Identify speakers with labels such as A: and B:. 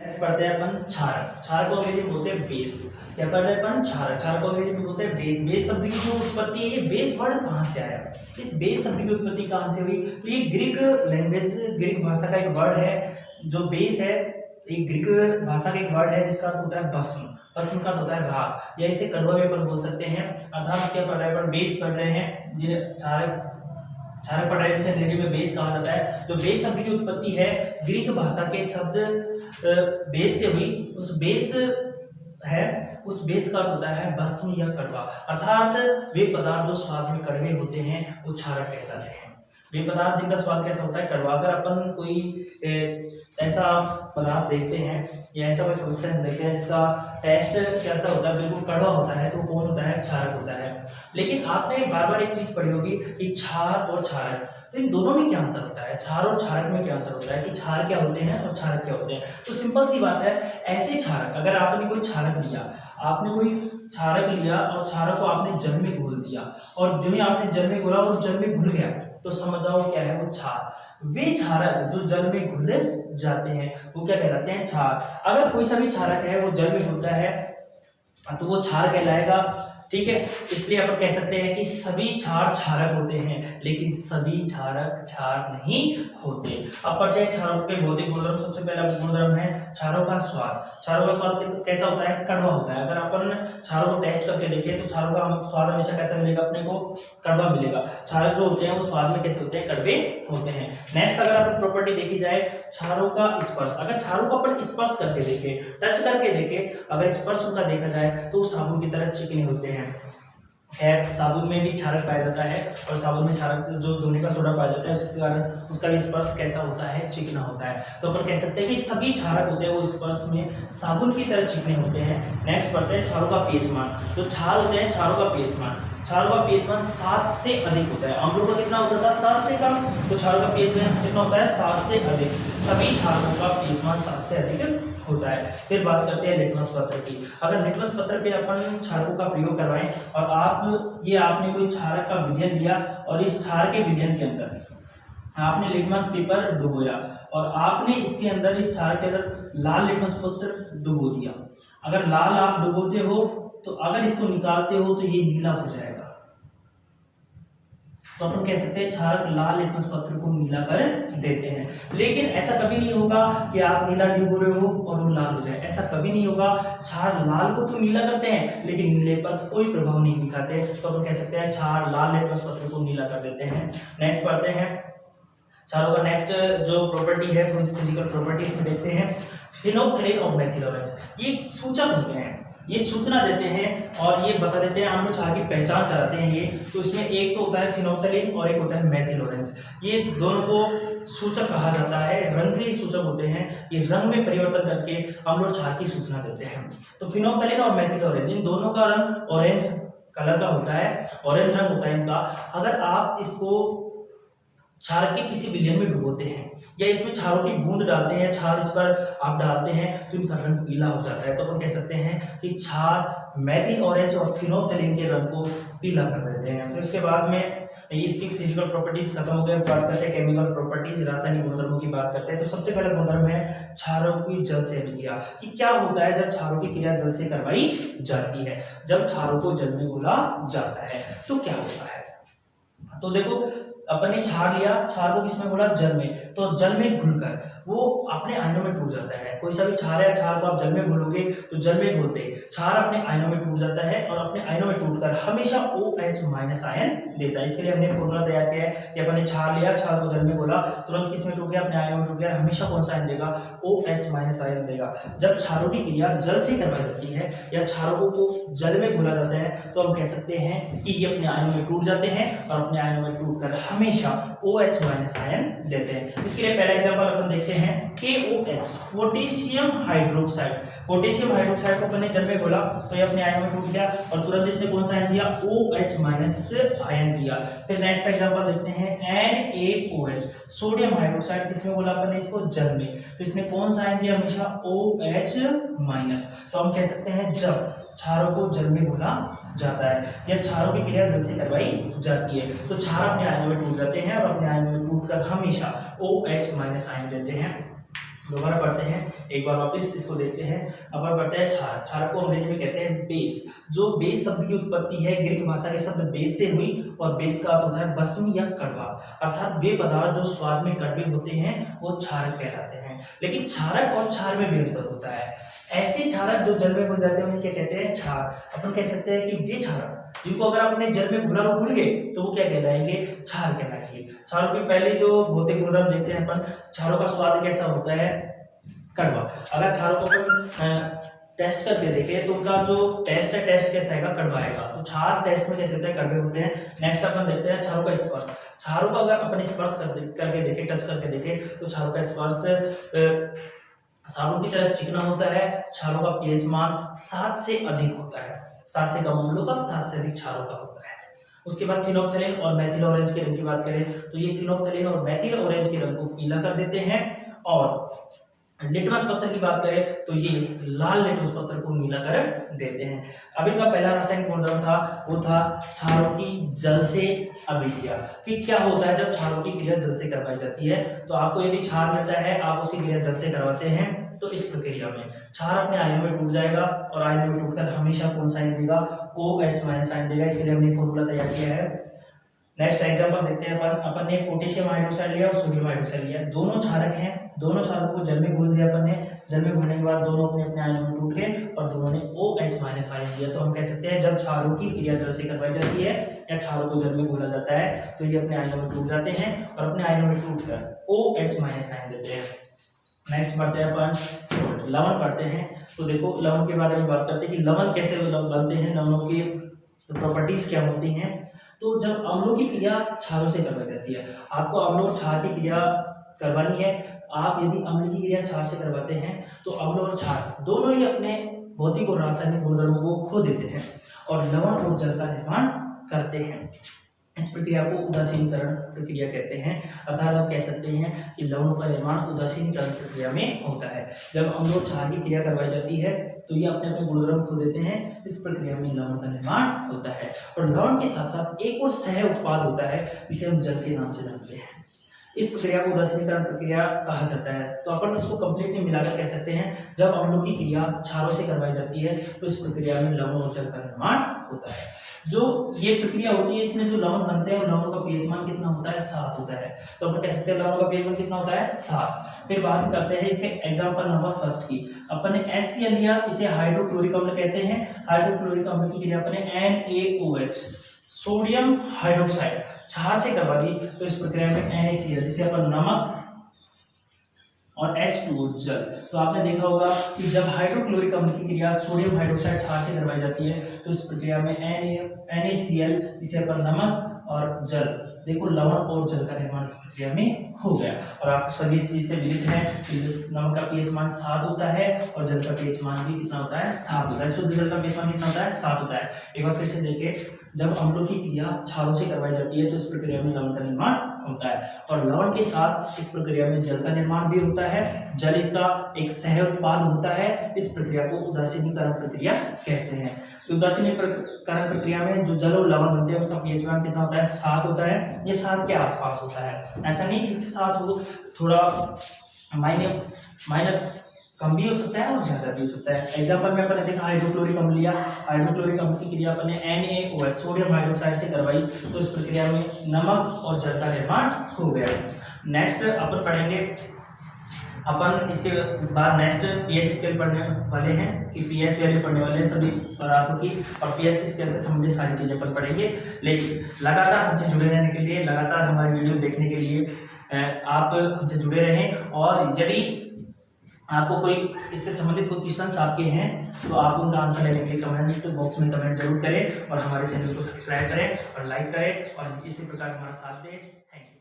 A: Next पढ़ते हैं अपन क्षारक। क्षारक को अंग्रेजी में बोलते हैं बेस। क्या पढ़ रहे हैं अपन? क्षारक। क्षारक को अंग्रेजी में बोलते हैं बेस। बेस शब्द की जो उत्पत्ति है, ये बेस वर्ड कहाँ से आया? इस बेस शब्द की उत्पत्ति कहाँ से हुई? तो ये ग्रीक लैंग्वेज, ग्रीक भाषा का एक वर्ड है जो बेस है। एक ग्रीक भाषा का एक वर्ड है जिसका अर्थ होता है भस्म। भस्म का अर्थ होता है राख, या इसे कड़वा भी अपन बोल सकते हैं। अर्थात क्या पढ़ रहे हैं अपन? बेस पढ़ रहे हैं। क्षारक क्षारक पढ़ रहे हैं जिसे अंग्रेजी में बेस कहा जाता है। जो बेस शब्द की उत्पत्ति है ग्रीक भाषा के शब्द बेस से हुई। उस बेस है, उस बेस का अर्थ होता है भस्म या कड़वा। अर्थात वे पदार्थ जो स्वाद में कड़वे होते हैं वो क्षारक कहलाते हैं। वे पदार्थ जिनका स्वाद कैसा होता है? कड़वा। अगर अपन कोई ऐसा पदार्थ देखते हैं या ऐसा कोई सब्सटेंस देखते हैं जिसका टेस्ट कैसा होता है, बिल्कुल कड़वा होता है, तो कौन होता है? क्षारक होता है। लेकिन आपने बार बार एक चीज पढ़ी होगी कि क्षार और क्षारक, तो इन दोनों में क्या अंतर होता है? क्षार और क्षारक में क्या अंतर होता है कि क्षार क्या होते हैं और क्षारक क्या होते हैं? तो सिंपल सी बात है, ऐसे क्षारक, अगर आपने कोई क्षारक लिया, आपने कोई क्षारक लिया और क्षारक को आपने जल में घोल दिया, और जो ही आपने जल में घोला और जल में घुल गया, तो समझ जाओ क्या है वो? क्षार। वे क्षारक जो जल में घुल जाते हैं वो क्या कहलाते हैं? क्षार। अगर कोई सा भी क्षारक है वो जल में घुलता है तो वो क्षार कहलाएगा। ठीक है, इसलिए अपन कह सकते हैं कि सभी क्षार क्षारक होते हैं, लेकिन सभी क्षारक क्षार नहीं होते। अब पढ़ते हैं क्षारों के भौतिक गुणधर्म। सबसे पहला गुणधर्म है क्षारों का स्वाद। क्षारों का स्वाद कैसा होता है? कड़वा होता है। अगर अपन क्षारों को टेस्ट करके देखें तो क्षारों का स्वाद हमेशा कैसा मिलेगा? अपने को कड़वा मिलेगा। क्षारक जो होते हैं वो स्वाद में कैसे होते हैं? कड़वे होते हैं। नेक्स्ट अगर अपन प्रॉपर्टी देखी जाए क्षारों का स्पर्श। अगर क्षारों को अपन स्पर्श करके देखें, टच करके देखें, अगर स्पर्श उनका देखा जाए तो साबुन की तरह चिकने होते हैं। खैर, साबुन में भी क्षारक पाया जाता है, और साबुन में क्षारक जो धोने का सोडा पाया जाता है उसके कारण उसका भी स्पर्श कैसा होता है? चिकना होता है। तो अपन कह सकते हैं कि सभी क्षारक होते हैं वो स्पर्श में साबुन की तरह चिकने होते हैं। नेक्स्ट पढ़ते हैं क्षारों का पीएच मान। जो क्षार होते हैं क्षारों का पीएच मान, क्षारों का पीएच मान 7 से अधिक होता है। अम्लों का कितना होता था? 7 से कम। तो क्षारों का पीएच मान कितना होता है? 7 से अधिक। सभी क्षारों का पीएच मान 7 से अधिक होता है। फिर बात करते हैं लिटमस पत्र की। अगर लिटमस पत्र पे अपन क्षारकों का प्रयोग करवाएं और आपने कोई क्षारक का विलयन लिया और इस क्षार के विलयन के अंदर आपने लिटमस पेपर डुबोया और आपने इसके अंदर, इस क्षार के अंदर लाल लिटमस पत्र डुबो दिया। अगर लाल आप डुबोते हो तो अगर इसको निकालते हो तो ये नीला हो जाएगा। तो अपन कह सकते हैं क्षारक लाल लिटमस पत्र को नीला कर देते हैं। लेकिन ऐसा कभी नहीं होगा कि आप नीला डुबो रहे हो और वो लाल हो जाए, ऐसा कभी नहीं होगा। क्षार लाल को तो नीला करते हैं लेकिन नीले पर कोई प्रभाव नहीं दिखाते। तो अपन कह सकते हैं क्षार लाल लिटमस पत्र को नीला कर देते हैं। नेक्स्ट पढ़ते हैं क्षारों का नेक्स्ट जो प्रॉपर्टी है, फिजिकल प्रॉपर्टी, इसमें देखते हैं फिनोल्फथालीन और मेथिल ऑरेंज। ये सूचक होते हैं, ये सूचना देते हैं और ये बता देते हैं, हम क्षार की पहचान कराते हैं ये। तो इसमें एक तो होता है फिनोल्फथालीन और एक होता है मेथिल ऑरेंज। ये दोनों को सूचक कहा जाता है, रंगीन सूचक होते हैं। ये रंग में परिवर्तन करके हम लोग क्षार की सूचना देते हैं। तो फिनोल्फथालीन और मेथिल ऑरेंज, इन दोनों का रंग ऑरेंज कलर का होता है, ऑरेंज रंग होता है इनका। अगर आप इसको क्षार के किसी विलयन में डुबोते हैं या इसमें क्षारों की बूंद डालते हैं, क्षार इस पर आप डालते हैं तो इनका रंग पीला हो जाता है। तो अपन कह सकते हैं कि क्षार मेथिल ऑरेंज और फिनोल्फथालीन के रंग को पीला कर देते हैं। फिर उसके बाद में इसकी फिजिकल प्रॉपर्टीज खत्म हो गए, बात करते हैं केमिकल प्रॉपर्टीज, रासायनिक गुणधर्मों की बात करते हैं। तो सबसे पहला गुणधर्म है क्षारों की जल से अभिक्रिया। कि क्या होता है जब क्षारों की क्रिया जल से करवाई जाती है? जब क्षारों को जल में घोला जाता है तो क्या होता है? तो देखो, अपन ने क्षार लिया, क्षार को किसमें घोला? जल में। तो जल में घुलकर वो अपने आयनों में टूट जाता है। कोई सा भी क्षार है, क्षार को आप जल में घोलोगे तो जल में घुलते क्षार अपने आयनों में टूट जाता है और अपने आयनों में टूटकर हमेशा OH- आयन देता है। इसके लिए हमने फॉर्मूला तैयार किया है कि अपन ने क्षार लिया, क्षार को जल में घोला, तुरंत किसमें टूट गया? अपने आयनों में टूट गया। हमेशा कौन सा आयन देगा? OH- आयन देगा। जब क्षारों की क्रिया जल से करवाई जाती है या क्षारों को जल में घोला जाता है तो हम कह सकते हैं कि ये अपने आयनों में टूट जाते हैं और अपने आयनों में टूटकर हमेशा OH- आयन देते हैं। इसके लिए पहला एग्जांपल अपन देखते हैं KOH, potassium hydroxide. Potassium hydroxide को अपन ने जल में घोला तो ये अपने आयनों में टूट गया और तुरंत इसने कौन सा आयन दिया? OH- आयन दिया। फिर नेक्स्ट एग्जांपल देखते हैं NaOH, सोडियम हाइड्रोक्साइड। किसमें घोला अपन ने इसको? जल में। तो इसने कौन सा आयन दिया? हमेशा OH-। तो हम कह सकते हैं जब क्षारों को जल में घोला जाता है या क्षारों की क्रिया जल से करवाई जाती है तो क्षार अपने आयनों में टूट जाते हैं और अपने आयनों में टूटकर हमेशा OH- आयन देते हैं। दोबारा पढ़ते हैं, एक बार वापस इसको देखते हैं। अपन पढ़ते हैं क्षारक। क्षारक को अंग्रेजी में कहते हैं बेस। जो बेस शब्द की उत्पत्ति है ग्रीक भाषा के शब्द बेस से हुई, और बेस का अर्थ होता है भस्म या कड़वा, अर्थात वे पदार्थ जो स्वाद में कड़वे होते हैं वो क्षारक कहलाते हैं। लेकिन क्षारक और क्षार में भी अंतर होता है। ऐसे क्षारक जो जल में घुल जाते हैं उन्हें क्या कहते हैं? क्षार। अपन कह सकते हैं कि वे क्षारक जिनको अगर आपने जल में घुला और घुल गए तो वो क्या कहलाएंगे? क्षार कहलाएंगे। क्षारों की पहले जो भौतिक गुणधर्म देखते हैं अपन, क्षारों का स्वाद कैसा होता है? कड़वा। अगर क्षारों को अपन टेस्ट करके देखें तो उनका जो टेस्ट है, टेस्ट कैसा आएगा? कड़वा आएगा। तो क्षार टेस्ट में कैसे होते हैं? कड़वे होते हैं। नेक्स्ट अपन देखते हैं क्षारों का स्पर्श। क्षारों का अगर अपन स्पर्श करके देखें, टच करके देखें, तो क्षारों का स्पर्श साबुन की तरह चिकना होता है। क्षारों का पीएच मान 7 से अधिक होता है। 7 से कम अम्लों का, 7 से अधिक क्षारों का होता है। उसके बाद फिनोप्थलीन और मेथिल ऑरेंज के रंग की बात करें तो ये फिनोप्थलीन और मेथिल ऑरेंज के रंग को पीला कर देते हैं, और लिटमस पत्थर की बात करें तो ये लाल लिटमस पत्थर को नीला कर देते हैं। अब इनका पहला रासायनिक गुणधर्म था वो था क्षारों की जल से अभिक्रिया। कि क्या होता है जब क्षारों की क्रिया जल से करवाई जाती है? तो आपको यदि क्षार मिलता है, आप उसकी क्रिया जल से करवाते हैं, तो इस प्रक्रिया में क्षार अपने आयनों में टूट जाएगा, और आयनों में टूटकर हमेशा कौन सा आयन देगा? OH- आयन देगा। इसके लिए हमने फॉर्मूला तैयार किया है। नेक्स्ट एग्जांपल देखते हैं अपन ने पोटेशियम हाइड्रोक्साइड लिया और सोडियम हाइड्रोक्साइड लिया। दोनों क्षारक हैं, दोनों क्षारकों को जल में घोल दिया अपन ने। जल में घुलने के बाद दोनों अपने अपने आयनों में टूट गए और दोनों ने OH- आयन दिया। तो हम कह सकते हैं जब क्षारों की क्रिया जल से करवाई जाती है या क्षारों को जल में घोला जाता है तो ये अपने आयनों में टूट जाते हैं और अपने आयनों में टूटकर OH- आयन देते हैं। नेक्स्ट पढ़ते हैं अपन सोल्ट, लवण पढ़ते हैं। तो देखो लवण के बारे में बात करते हैं कि लवण कैसे बनते हैं, लवणों की प्रॉपर्टीज क्या होती हैं। तो जब अम्लों की क्रिया क्षारों से करवाई जाती है, आपको अम्ल और क्षार की क्रिया करवानी है। आप यदि अम्ल की क्रिया क्षार से करवाते हैं तो अम्ल और क्षार दोनों ही अपने भौतिक और रासायनिक गुणधर्मों को खो देते हैं और लवण और जल का निर्माण करते हैं। इस प्रक्रिया को उदासीनीकरण प्रक्रिया कहते हैं। अर्थात हम कह सकते हैं कि लवणों का निर्माण उदासीनीकरण प्रक्रिया में होता है। जब अम्ल और क्षार की क्रिया करवाई जाती है तो ये अपने अपने गुणधर्म खो देते हैं। इस प्रक्रिया में लवण का निर्माण होता है। और लवण के साथ साथ एक और सह उत्पाद होता है, इसे हम जल के नाम से जानते हैं। इस प्रक्रिया को उदासीनीकरण प्रक्रिया कहा जाता है। तो अपन इसको कंप्लीटली मिलाकर कह सकते हैं जब अम्लों की क्रिया क्षारों से करवाई जाती है तो इस प्रक्रिया में लवण और जल का निर्माण होता है। जो ये प्रक्रिया होती है इसमें जो लवण बनते हैं लवणों का पीएच मान कितना होता है? 7 होता है। तो अपन कह सकते हैं लवणों का पीएच मान कितना होता है? 7। फिर बात करते हैं इसके एग्जांपल नंबर फर्स्ट की। अपन ने HCl लिया, इसे हाइड्रोक्लोरिक अम्ल कहते हैं। हाइड्रोक्लोरिक अम्ल की क्रिया अपन ने NaOH सोडियम हाइड्रोक्साइड क्षार से करवा दी, तो इस प्रक्रिया में NaCl जिसे अपन नमक और H2O जल। तो आपने देखा होगा कि जब हाइड्रोक्लोरिक अम्ल की क्रिया सोडियम हाइड्रोक्साइड क्षार से करवाई जाती है तो इस प्रक्रिया में NaCl जिसे अपन नमक और जल, देखो लवण और जल का निर्माण इस प्रक्रिया में हो गया। और आप सभी इस चीज से विदित हैं कि नमक का पीएच मान 7 होता है और जल का पीएच मान भी कितना होता है? 7 होता है। शुद्ध जल का पीएच मान कितना होता है? 7 होता है। एक बार फिर से देखें, जब अम्लों की क्रिया क्षारों से करवाई जाती है तो इस प्रक्रिया में लवण का निर्माण होता है और लवण के साथ इस प्रक्रिया में जल का निर्माण भी होता है। जल इसका एक सह उत्पाद होता है। इस प्रक्रिया को उदासीनीकरण प्रक्रिया कहते हैं। उदासीनीकरण प्रक्रिया में जो जल और लवण बनते हैं उसका पीएच मान कितना होता है? 7 होता है। ये 7 के आसपास होता है, ऐसा नहीं फिक्स 7 हो, थोड़ा माइनर कम भी हो सकता है और ज्यादा भी हो सकता है। एग्जांपल में अपन ने देखा हाइड्रोक्लोरिक अम्ल लिया, हाइड्रोक्लोरिक अम्ल की क्रिया अपन ने NaOH सोडियम हाइड्रोक्साइड से करवाई, तो इस प्रक्रिया में नमक और जल का निर्माण हो गया। नेक्स्ट अपन पढ़ेंगे, अपन इसके बाद नेक्स्ट पीएच स्केल पढ़ने वाले हैं कि पीएच वैल्यू पढ़ने वाले हैं सभी पदार्थों की, और पीएच स्केल से संबंधित सारी चीजें अपन पढ़ेंगे। लेकिन लगातार हमसे जुड़े रहने के लिए, लगातार हमारे वीडियो देखने के लिए आप हमसे जुड़े रहें। और यदि आपको कोई इससे संबंधित कोई क्वेश्चंस आपके हैं तो आप उनका आंसर लेने के लिए कमेंट बॉक्स में कमेंट जरूर करें और हमारे चैनल को सब्सक्राइब करें और लाइक करें और इसी प्रकार हमारा साथ दें। Thank you.